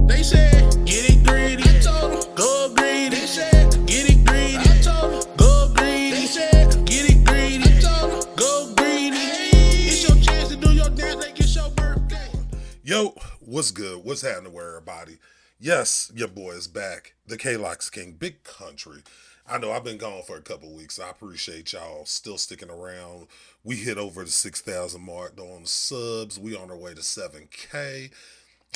They said, get it greedy. I told them, go greedy. They said, get it greedy. I told them, go greedy. They said, get it greedy. I told them, go greedy. It's your chance to do your dance like it's your birthday. Yo, what's good? What's happening with everybody? Yes, your boy is back. The K-Locs King, big country. I know I've been gone for a couple weeks. I appreciate y'all still sticking around. We hit over the 6,000 mark on the subs. We on our way to 7K.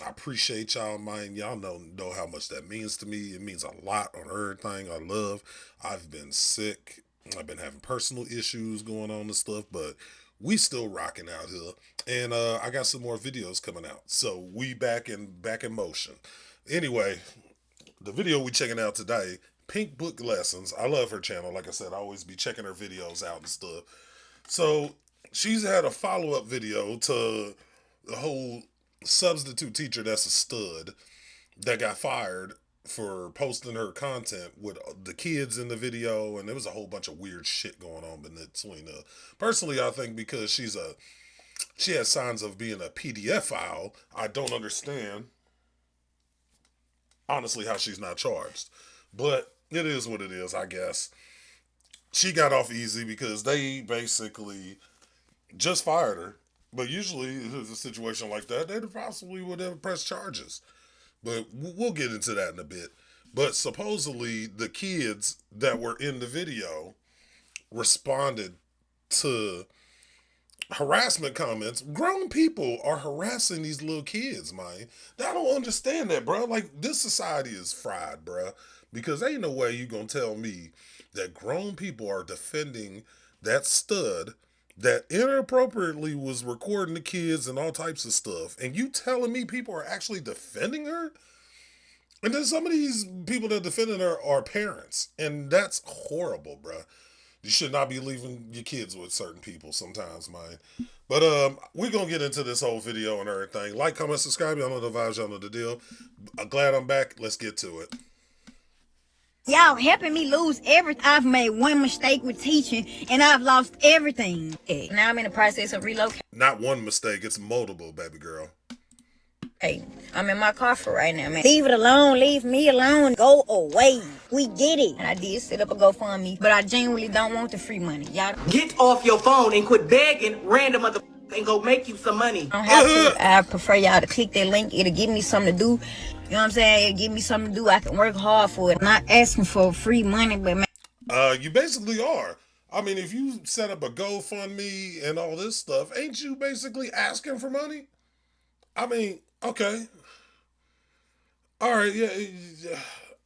I appreciate y'all, man. Y'all know how much that means to me. It means a lot on everything I love. I've been sick. I've been having personal issues going on and stuff, but we still rocking out here. And I got some more videos coming out. So we back in motion. Anyway, the video we checking out today, Pink Book Lessons. I love her channel. Like I said, I always be checking her videos out and stuff. So she's had a follow-up video to the whole substitute teacher that's a stud that got fired for posting her content with the kids in the video, and there was a whole bunch of weird shit going on between her. Personally, I think because she has signs of being a PDF file, I don't understand honestly how she's not charged. But it is what it is, I guess. She got off easy because they basically just fired her. But usually, if it's a situation like that, they possibly would have pressed charges. But we'll get into that in a bit. But supposedly, the kids that were in the video responded to harassment comments. Grown people are harassing these little kids, man. I don't understand that, bro. Like, this society is fried, bro. Because ain't no way you gonna tell me that grown people are defending that stud that inappropriately was recording the kids and all types of stuff. And you telling me people are actually defending her? And then some of these people that are defending her are parents. And that's horrible, bro. You should not be leaving your kids with certain people sometimes, man. But we're going to get into this whole video and everything. Like, comment, subscribe. Y'all know the vibes. Y'all know the deal. I'm glad I'm back. Let's get to it. Y'all helping me lose everything. I've made one mistake with teaching, and I've lost everything. Now I'm in the process of relocating. Not one mistake. It's multiple, baby girl. Hey, I'm in my car for right now, man. Leave it alone. Leave me alone. Go away. We get it. And I did set up a GoFundMe, but I genuinely don't want the free money. Y'all get off your phone and quit begging random motherfuckers and go make you some money. Don't have to. I prefer y'all to click that link. It'll give me something to do. You know what I'm saying? It'll give me something to do. I can work hard for it. I'm not asking for free money, but man. You basically are. I mean, if you set up a GoFundMe and all this stuff, ain't you basically asking for money? I mean, okay. All right, yeah.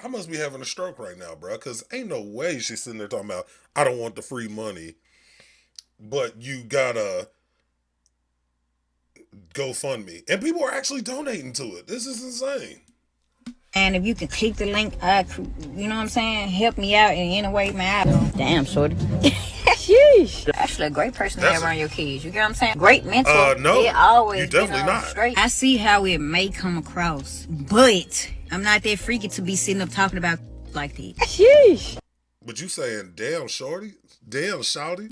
I must be having a stroke right now, bro, because ain't no way she's sitting there talking about, I don't want the free money, but you gotta GoFundMe. And people are actually donating to it. This is insane. And if you can click the link, you know what I'm saying? Help me out in any way, man. Damn, shorty. Sheesh. Actually, a great person to have around your kids. You get what I'm saying? Great mentor. No, they always you definitely not. Straight. I see how it may come across, but I'm not that freaky to be sitting up talking about like that. Sheesh. But you saying, damn, shorty? Damn, shouty?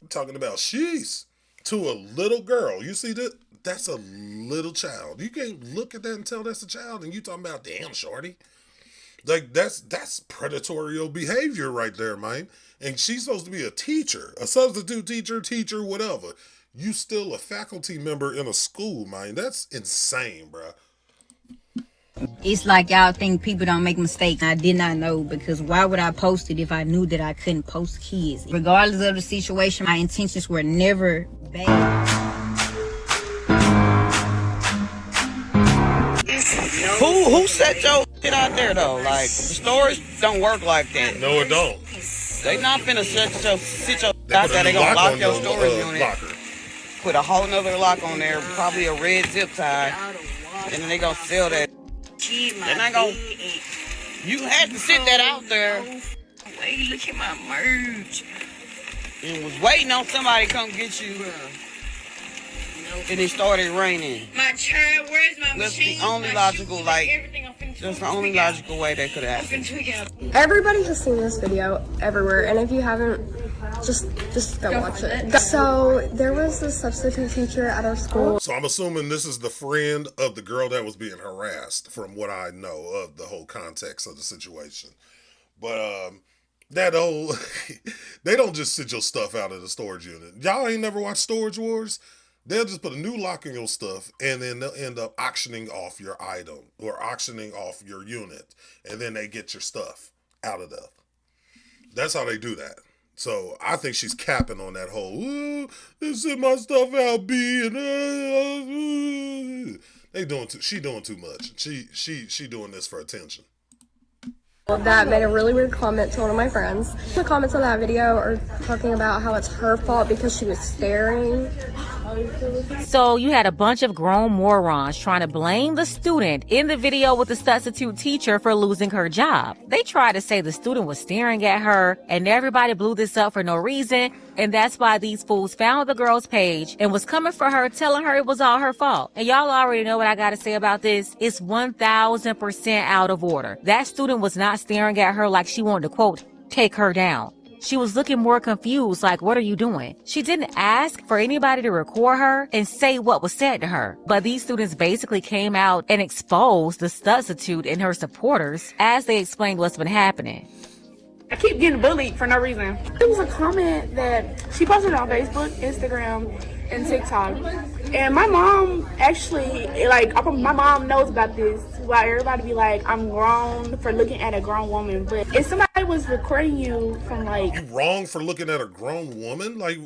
I'm talking about sheesh to a little girl. You see that? That's a little child. You can't look at that and tell that's a child, and you talking about damn shorty. Like that's predatory behavior right there, man. And she's supposed to be a teacher, a substitute teacher, whatever. You still a faculty member in a school, man. That's insane, bro. It's like y'all think people don't make mistakes. I did not know, because why would I post it if I knew that I couldn't post kids? Regardless of the situation, my intentions were never bad. Who set your shit out there though? Like, the stories don't work like that. No, it don't. They not finna sit your out there. They gonna lock your storage unit. Put a whole nother lock on there, probably a red zip tie, and then they gonna sell that. They're not gonna. You had to sit that out there. Wait, look at my merch. And was waiting on somebody to come get you. And it started raining. My child, where's my machine? That's the only logical, that's the only logical way that could happen. Everybody has seen this video everywhere, and if you haven't, Just go watch it. So there was a substitute teacher at our school. So I'm assuming this is the friend of the girl that was being harassed, from what I know of the whole context of the situation. But that whole they don't just sit your stuff out of the storage unit. Y'all ain't never watched Storage Wars? They'll just put a new lock in your stuff, and then they'll end up auctioning off your item or auctioning off your unit, and then they get your stuff out of there. That's how they do that. So I think she's capping on that whole, send my stuff out, B, and she doing too much. She doing this for attention. That made a really weird comment to one of my friends. The comments on that video are talking about how it's her fault because she was staring. So you had a bunch of grown morons trying to blame the student in the video with the substitute teacher for losing her job. They tried to say the student was staring at her, and everybody blew this up for no reason. And that's why these fools found the girl's page and was coming for her, telling her it was all her fault. And y'all already know what I gotta say about this. It's 1000% out of order. That student was not staring at her like she wanted to, quote, take her down. She was looking more confused, like, what are you doing? She didn't ask for anybody to record her and say what was said to her. But these students basically came out and exposed the substitute and her supporters as they explained what's been happening. I keep getting bullied for no reason. There was a comment that she posted on Facebook, Instagram, and TikTok. And my mom actually, my mom knows about this. Why everybody be like, I'm grown for looking at a grown woman. But if somebody was recording you from You wrong for looking at a grown woman? Like,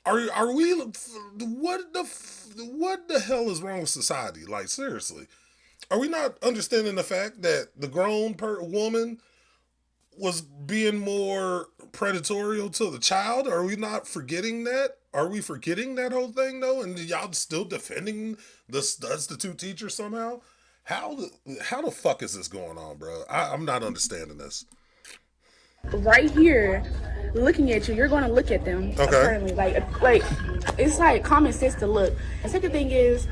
are we, what the hell is wrong with society? Like, seriously. Are we not understanding the fact that the grown woman was being more predatory to the child? Are we not forgetting that? Are we forgetting that whole thing though? And y'all still defending the substitute teacher somehow? How the fuck is this going on, bro? I'm not understanding this. Right here, looking at you, you're going to look at them. Okay. Apparently, like it's like common sense to look. The second thing is,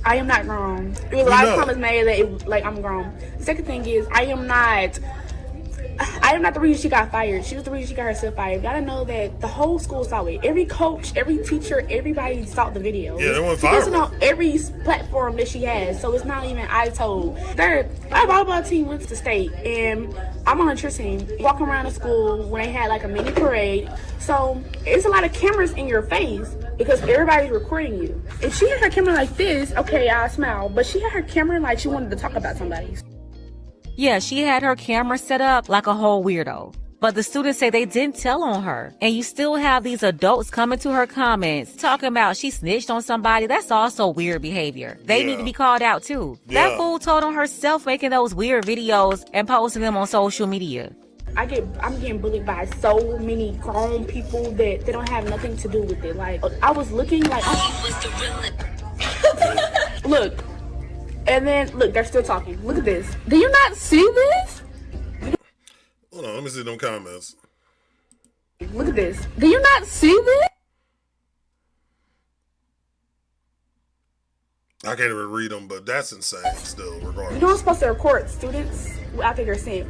I am not grown. There was a lot of comments made that I'm grown. The second thing is, I am not the reason she got fired. She was the reason she got herself fired. You gotta know that the whole school saw it. Every coach, every teacher, everybody saw the video. Yeah, it went viral. She on every platform that she has, so it's not even I told. Third, our volleyball team went to state, and I'm on a cheer team, walking around the school when they had like a mini parade. So it's a lot of cameras in your face because everybody's recording you. If she had her camera like this, okay, I smile. But she had her camera like she wanted to talk about somebody. Yeah, she had her camera set up like a whole weirdo. But the students say they didn't tell on her. And you still have these adults coming to her comments talking about she snitched on somebody. That's also weird behavior. They need to be called out too. That fool told on herself making those weird videos and posting them on social media. I'm getting bullied by so many grown people that they don't have nothing to do with it. Like, I was looking like, look. And then, look, they're still talking. Look at this. Do you not see this? Hold on, let me see them comments. Look at this. Do you not see this? I can't even read them, but that's insane still, regardless. You know I'm supposed to record students after they're sent.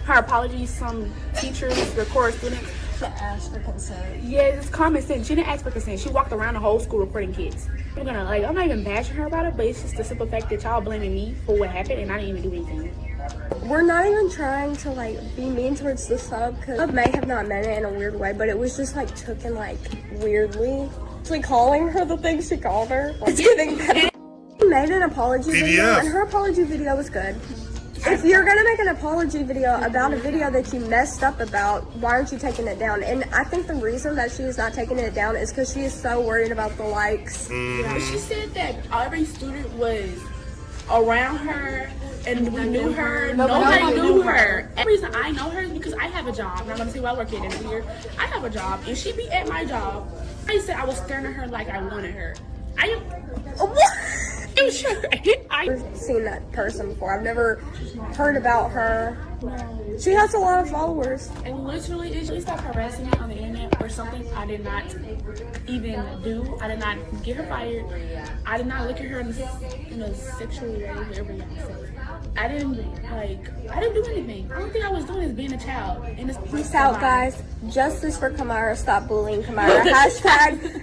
Her apologies, some teachers record students. To ask for consent. Yeah, it's common sense. She didn't ask for consent. She walked around the whole school recording kids. I'm not even bashing her about it, but it's just the simple fact that y'all blaming me for what happened and I didn't even do anything. We're not even trying to be mean towards the sub, because sub may have not meant it in a weird way, but it was just taken weirdly. It's calling her the things she called her. It's getting better. She made an apology video, and her apology video was good. If you're gonna make an apology video about a video that you messed up about, why aren't you taking it down? And I think the reason that she is not taking it down is because she is so worried about the likes. Yeah, she said that every student was around her and we knew her. Nobody knew her. The reason I know her is because I have a job. I'm not gonna say where I work at in here. I have a job, and she be at my job. I said I was staring at her like I wanted her. I'm sure. I've seen that person before. I've never heard about her. She has a lot of followers. And literally, it really stopped harassing me on the internet or something I did not even do. I did not get her fired. I did not look at her in a sexual way, whatever you want to say. I didn't do anything. The only thing I was doing is being a child. And Peace out, guys. Justice for Kamira. Stop bullying Kamira.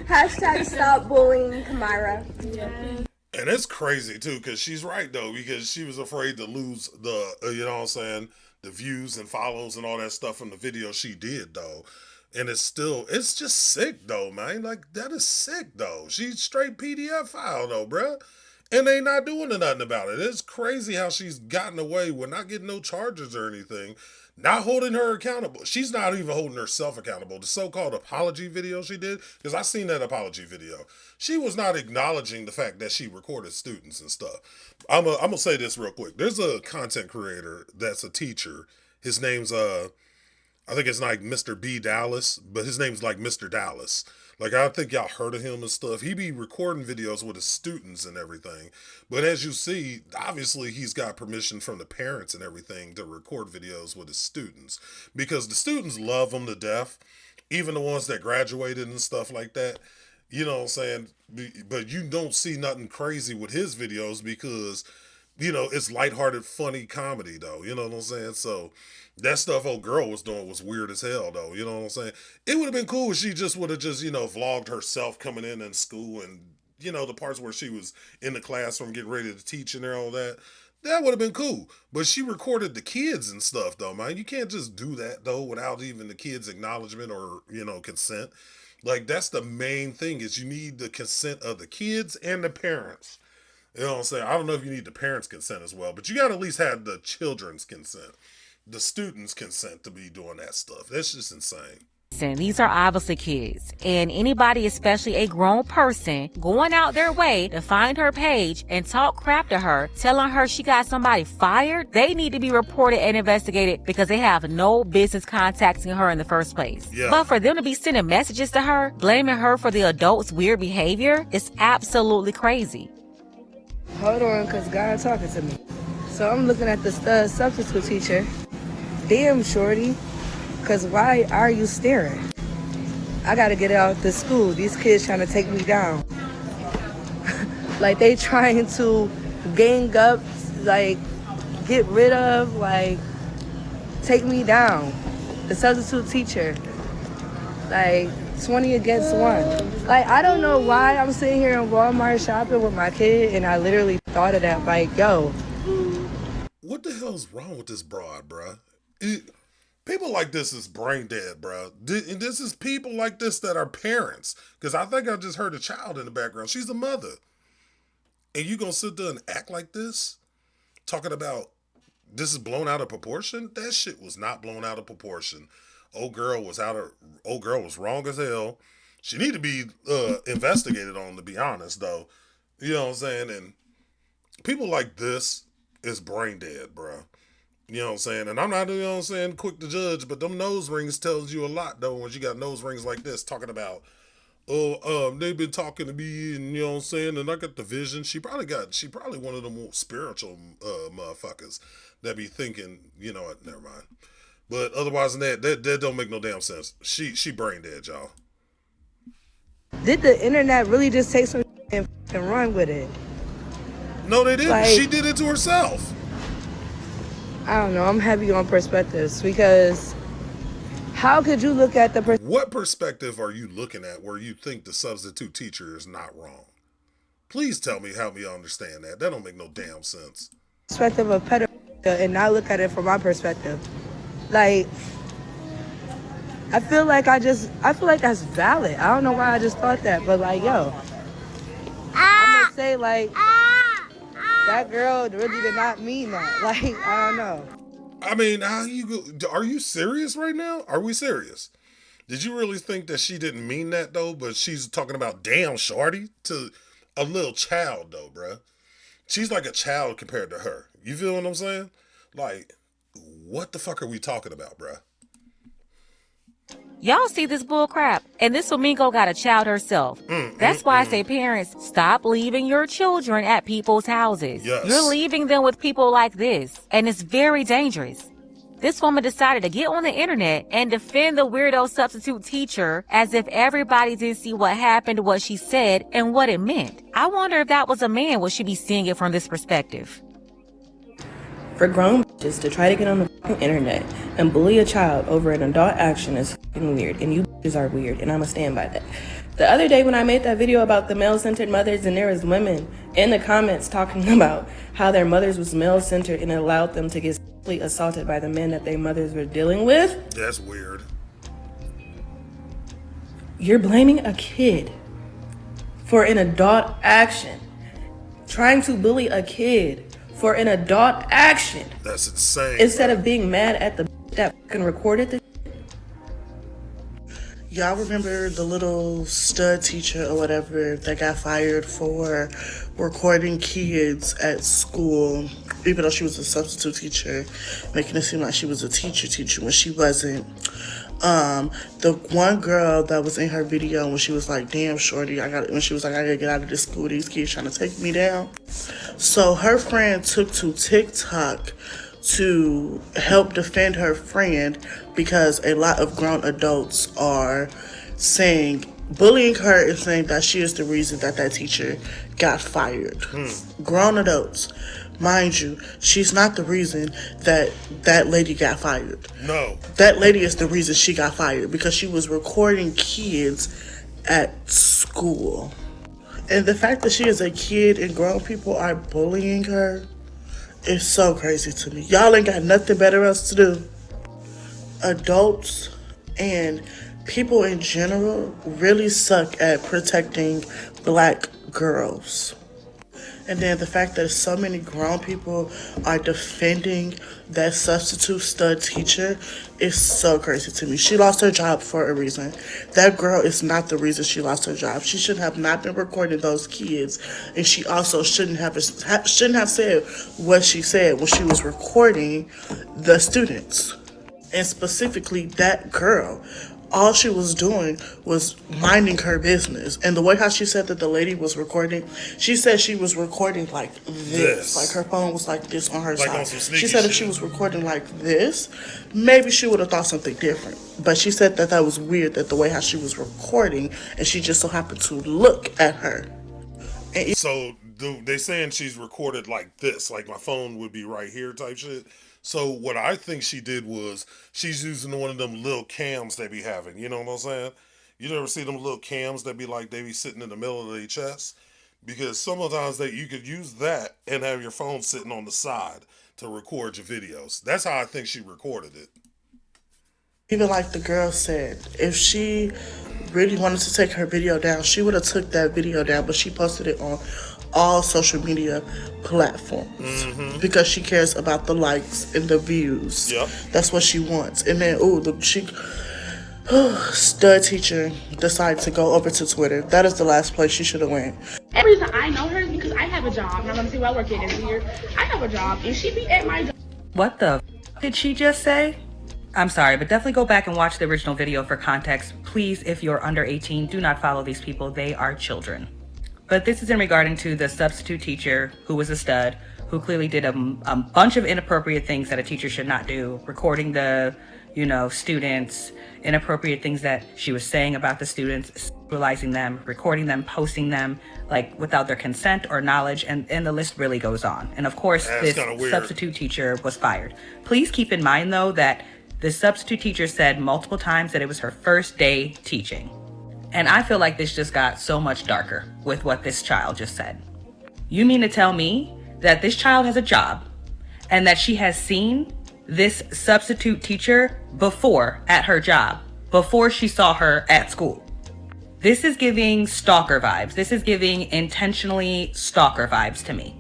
hashtag stop bullying Kamira. Yeah. And it's crazy too, because she's right though, because she was afraid to lose the, you know what I'm saying, the views and follows and all that stuff from the video she did though. And it's just sick though, man. Like, that is sick though. She's straight PDF file though, bruh. And they not doing nothing about it. It's crazy how she's gotten away with not getting no charges or anything, not holding her accountable. She's not even holding herself accountable. The so-called apology video she did, because I seen that apology video, she was not acknowledging the fact that she recorded students and stuff. I'm gonna say this real quick. There's a content creator that's a teacher. His name's I think it's like Mr. B Dallas, but his name's like Mr. Dallas. Like, I think y'all heard of him and stuff. He be recording videos with his students and everything. But as you see, obviously he's got permission from the parents and everything to record videos with his students. Because the students love him to death. Even the ones that graduated and stuff like that. You know what I'm saying? But you don't see nothing crazy with his videos because, you know, it's lighthearted, funny comedy though. You know what I'm saying? So that stuff old girl was doing was weird as hell though. You know what I'm saying? It would have been cool if she just would have just, you know, vlogged herself coming in school and, you know, the parts where she was in the classroom getting ready to teach and all that. That would have been cool. But she recorded the kids and stuff though, man. You can't just do that though without even the kids' acknowledgement or, you know, consent. Like, that's the main thing, is you need the consent of the kids and the parents. You know what I'm saying? I don't know if you need the parents' consent as well, but you got to at least have the children's consent, the students' consent to be doing that stuff. That's just insane. These are obviously kids, and anybody, especially a grown person, going out their way to find her page and talk crap to her, telling her she got somebody fired, they need to be reported and investigated because they have no business contacting her in the first place. Yeah. But for them to be sending messages to her, blaming her for the adult's weird behavior, is absolutely crazy. Hold on, because God talking to me. So I'm looking at the substitute teacher. Damn, shorty. Because why are you staring? I got to get out the school. These kids trying to take me down. Like, they trying to gang up, like, get rid of, like, take me down. The substitute teacher. Like, 20 against 1. Like, I don't know why I'm sitting here in Walmart shopping with my kid, and I literally thought of that, like, yo. What the hell's wrong with this broad, bruh? People like this is brain dead, bro. And this is people like this that are parents. Because I think I just heard a child in the background. She's a mother. And you gonna sit there and act like this? Talking about this is blown out of proportion? That shit was not blown out of proportion. Old girl was wrong as hell. She need to be investigated on, to be honest, though. You know what I'm saying? And people like this is brain dead, bro. You know what I'm saying? And I'm not, you know what I'm saying, quick to judge, but them nose rings tells you a lot, though, when you got nose rings like this, talking about, they've been talking to me, and you know what I'm saying, and I got the vision. She probably one of the more spiritual motherfuckers that be thinking, you know what, never mind. But otherwise than that don't make no damn sense. She brain dead, y'all. Did the internet really just take some and run with it? No, they didn't. Like, she did it to herself. I don't know. I'm heavy on perspectives because how could you look at the What perspective are you looking at where you think the substitute teacher is not wrong? Please help me understand that. That don't make no damn sense. Perspective of pedophilia and not look at it from my perspective? Like, I feel like that's valid. I don't know why I just thought that, but like, yo, I'm gonna say like, that girl really did not mean that. Like, I don't know. I mean, are you serious right now? Are we serious? Did you really think that she didn't mean that, though? But she's talking about damn shorty to a little child, though, bruh. She's like a child compared to her. You feel what I'm saying? Like, what the fuck are we talking about, bruh? Y'all see this bull crap? And this flamingo got a child herself. That's why I say, parents, stop leaving your children at people's houses. Yes. You're leaving them with people like this, and it's very dangerous. This woman decided to get on the internet and defend the weirdo substitute teacher as if everybody didn't see what happened, what she said, and what it meant. I wonder if that was a man, would she be seeing it from this perspective? For grown bitches to try to get on the fucking internet and bully a child over an adult action is fucking weird, and you bitches are weird, and I'ma stand by that. The other day when I made that video about the male-centered mothers, and there was women in the comments talking about how their mothers was male-centered and it allowed them to get sexually assaulted by the men that their mothers were dealing with. That's weird. You're blaming a kid for an adult action. Trying to bully a kid for an adult action. That's insane. Instead of being mad at the that fucking recorded the. Y'all remember the little stud teacher or whatever that got fired for recording kids at school, even though she was a substitute teacher, making it seem like she was a teacher when she wasn't. The one girl that was in her video when she was like, damn, shorty, I gotta get out of this school, these kids trying to take me down. So her friend took to TikTok to help defend her friend because a lot of grown adults are bullying her and saying that she is the reason that that teacher got fired. Grown adults. Mind you, she's not the reason that that lady got fired. No. That lady is the reason she got fired because she was recording kids at school. And the fact that she is a kid and grown people are bullying her is so crazy to me. Y'all ain't got nothing better else to do. Adults and people in general really suck at protecting black girls. And then the fact that so many grown people are defending that substitute stud teacher is so crazy to me. She lost her job for a reason. That girl is not the reason she lost her job. She should have not been recording those kids, and she also shouldn't have said what she said when she was recording the students. And specifically that girl. All she was doing was minding her business. And the way how she said that the lady was recording, she said she was recording like this. Like her phone was like this on her like side. On some sneaky she said shit. if she was recording like this, maybe she would have thought something different. But she said that was weird, that the way how she was recording, and she just so happened to look at her. And so they saying she's recorded like this, like my phone would be right here type shit. So what I think she did was she's using one of them little cams they be having. You know what I'm saying? You never see them little cams that be like they be sitting in the middle of their chest? Because sometimes you could use that and have your phone sitting on the side to record your videos. That's how I think she recorded it. even like the girl said, if she really wanted to take her video down, she would have took that video down, but she posted it on all social media platforms because she cares about the likes and the views. Yep. That's what she wants. And then, stud teacher decided to go over to Twitter. That is the last place she should have went. The reason I know her is because I have a job. And I'm going to see where I work at this year. I have a job, and she be at my job. What the did she just say? I'm sorry, but definitely go back and watch the original video for context. Please, if you're under 18, do not follow these people. They are children. But this is in regarding to the substitute teacher who was a stud, who clearly did a bunch of inappropriate things that a teacher should not do, recording the, students, inappropriate things that she was saying about the students, sexualizing them, recording them, posting them, like without their consent or knowledge, and the list really goes on. And of course, this substitute teacher was fired. Please keep in mind though that the substitute teacher said multiple times that it was her first day teaching. And I feel like this just got so much darker with what this child just said. You mean to tell me that this child has a job and that she has seen this substitute teacher before at her job, before she saw her at school? This is giving stalker vibes. This is giving intentionally stalker vibes to me.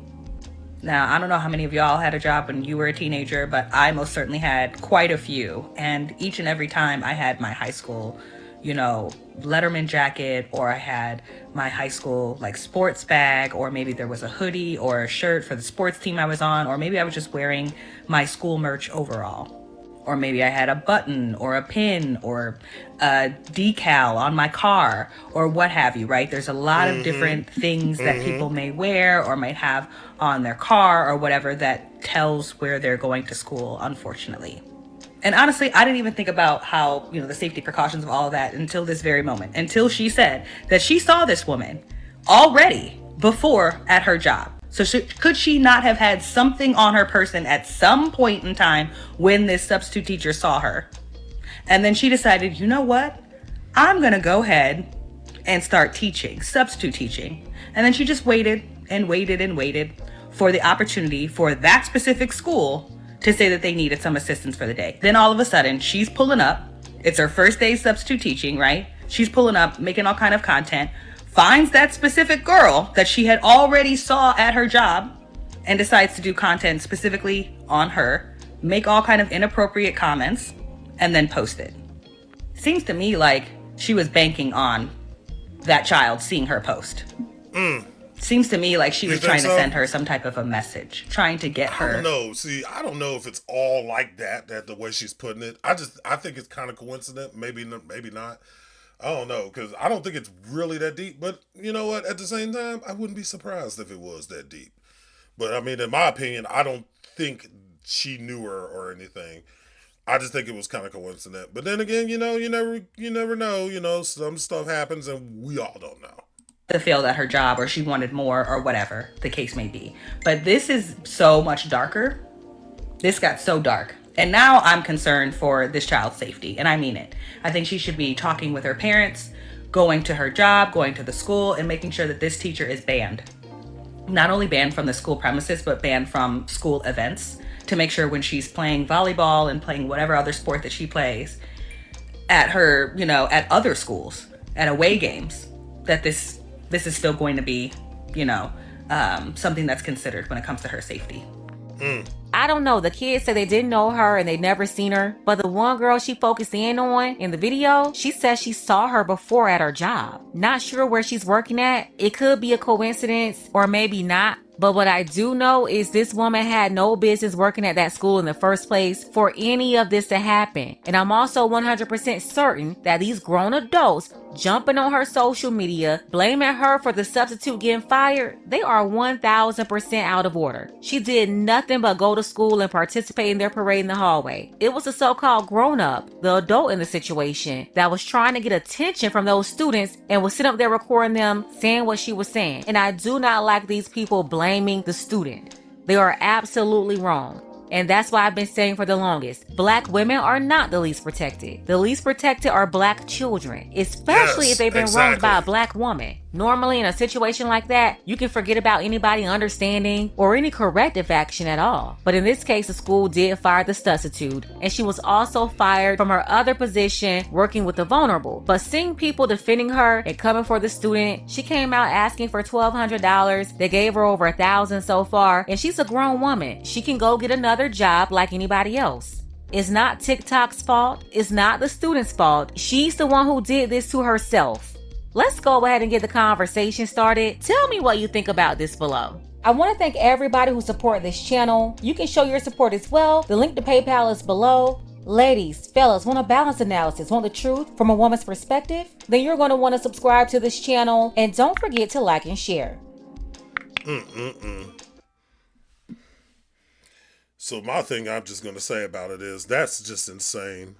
Now, I don't know how many of y'all had a job when you were a teenager, but I most certainly had quite a few. And each and every time I had my high school, Letterman jacket, or I had my high school sports bag, or maybe there was a hoodie or a shirt for the sports team I was on, or maybe I was just wearing my school merch overall. or maybe I had a button or a pin or a decal on my car or what have you, right? There's a lot of different things that people may wear or might have on their car or whatever that tells where they're going to school, unfortunately. And honestly, I didn't even think about how, the safety precautions of all of that until this very moment, until she said that she saw this woman already before at her job. So could she not have had something on her person at some point in time when this substitute teacher saw her? And then she decided, you know what? I'm going to go ahead and start teaching, substitute teaching. And then she just waited and waited and waited for the opportunity for that specific school to say that they needed some assistance for the day. Then all of a sudden, she's pulling up. It's her first day substitute teaching, right? She's pulling up, making all kind of content, finds that specific girl that she had already saw at her job and decides to do content specifically on her, make all kind of inappropriate comments, and then post it. Seems to me like she was banking on that child seeing her post. Seems to me like she was trying to send her some type of a message, trying to get her. I don't know. See, I don't know if it's all like that the way she's putting it. I think it's kind of coincident. Maybe not. I don't know, because I don't think it's really that deep. But you know what? At the same time, I wouldn't be surprised if it was that deep. But I mean, in my opinion, I don't think she knew her or anything. I just think it was kind of coincident. But then again, you never know. Some stuff happens and we all don't know. To fail at her job, or she wanted more, or whatever the case may be. But this is so much darker. This got so dark. And now I'm concerned for this child's safety. And I mean it. I think she should be talking with her parents, going to her job, going to the school, and making sure that this teacher is banned. Not only banned from the school premises, but banned from school events, to make sure when she's playing volleyball and playing whatever other sport that she plays at her, at other schools, at away games, that this is still going to be, something that's considered when it comes to her safety. I don't know. The kids say they didn't know her and they never seen her. But the one girl she focused in on in the video, she says she saw her before at her job. Not sure where she's working at. It could be a coincidence or maybe not. But what I do know is this woman had no business working at that school in the first place for any of this to happen. And I'm also 100% certain that these grown adults jumping on her social media, blaming her for the substitute getting fired, they are 1000% out of order. She did nothing but go to school and participate in their parade in the hallway. It was the so-called grown-up, the adult in the situation, that was trying to get attention from those students and was sitting up there recording them saying what she was saying. And I do not like these people blaming the student. They are absolutely wrong. And that's why I've been saying for the longest, Black women are not the least protected. The least protected are Black children, especially if they've been wronged by a Black woman. Normally in a situation like that, you can forget about anybody understanding or any corrective action at all. But in this case, the school did fire the Studstitute, and she was also fired from her other position working with the vulnerable. But seeing people defending her and coming for the student, she came out asking for $1,200. They gave her over $1,000 so far, and she's a grown woman. She can go get another job like anybody else. It's not TikTok's fault. It's not the student's fault. She's the one who did this to herself. Let's go ahead and get the conversation started. Tell me what you think about this below. I want to thank everybody who supported this channel. You can show your support as well. The link to PayPal is below. Ladies, fellas, want a balanced analysis, want the truth from a woman's perspective? Then you're going to want to subscribe to this channel, and don't forget to like and share. So my thing I'm just going to say about it is that's just insane.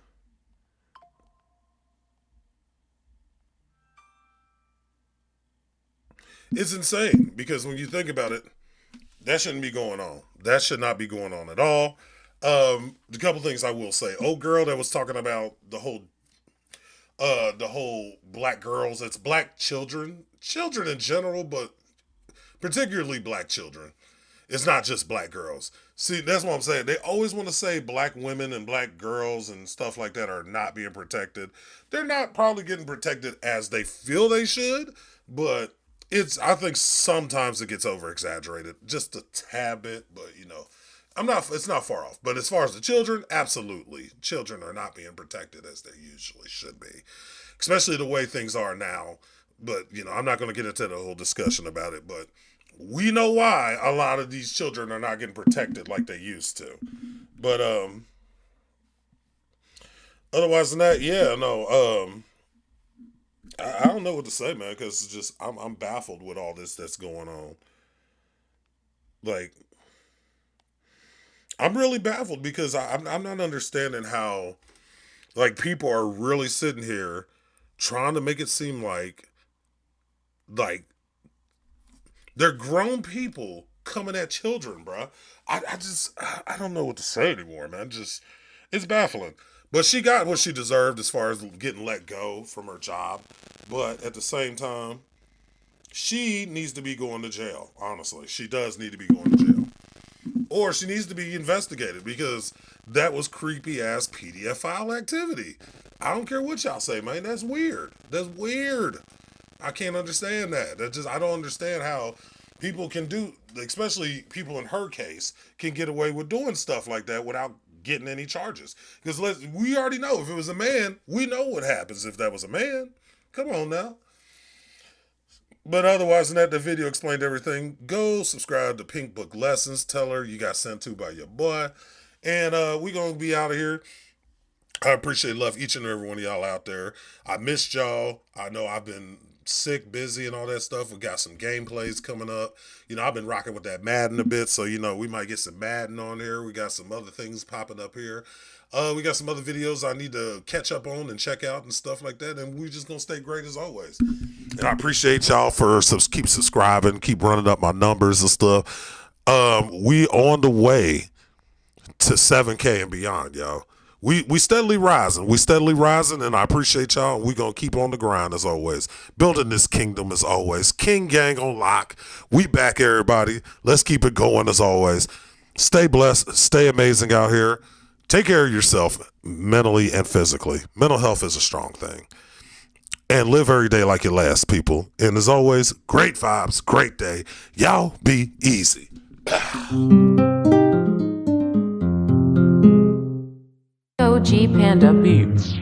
It's insane because when you think about it, that shouldn't be going on. That should not be going on at all. A couple things I will say. Old girl that was talking about the whole Black girls. It's Black children in general, but particularly Black children. It's not just Black girls. See, that's what I'm saying. They always want to say Black women and Black girls and stuff like that are not being protected. They're not probably getting protected as they feel they should, but I think sometimes it gets over exaggerated just a tad bit, but it's not far off. But as far as the children, absolutely. Children are not being protected as they usually should be, especially the way things are now. But, I'm not going to get into the whole discussion about it, but we know why a lot of these children are not getting protected like they used to. But, Otherwise than that, yeah, no. I don't know what to say, man, because it's just I'm baffled with all this that's going on. Like, I'm really baffled because I'm not understanding how, like, people are really sitting here trying to make it seem like they're grown people coming at children, bro. I don't know what to say anymore, man. Just, it's baffling. But she got what she deserved as far as getting let go from her job. But at the same time, she needs to be going to jail. Honestly, she does need to be going to jail, or she needs to be investigated because that was creepy ass PDF file activity. I don't care what y'all say, man. That's weird. That's weird. I can't understand that. I don't understand how people can do, especially people in her case, can get away with doing stuff like that without getting any charges. Because we already know if it was a man, we know what happens if that was a man. Come on now. But otherwise than that, the video explained everything. Go subscribe to Pink Book Lessons. Tell her you got sent to by your boy. And we're going to be out of here. I appreciate love each and every one of y'all out there. I missed y'all. I know I've been sick, busy, and all that stuff. We got some gameplays coming up. I've been rocking with that Madden a bit, so we might get some Madden on here. We got some other things popping up here. We got some other videos I need to catch up on and check out and stuff like that, and we're just gonna stay great as always. And I appreciate y'all for keep subscribing, keep running up my numbers and stuff. We on the way to 7K and beyond, y'all. We steadily rising. And I appreciate y'all. We're going to keep on the grind as always. Building this kingdom as always. King Gang on lock. We back, everybody. Let's keep it going as always. Stay blessed. Stay amazing out here. Take care of yourself mentally and physically. Mental health is a strong thing. And live every day like your last, people. And as always, great vibes, great day. Y'all be easy. OG Panda Beats.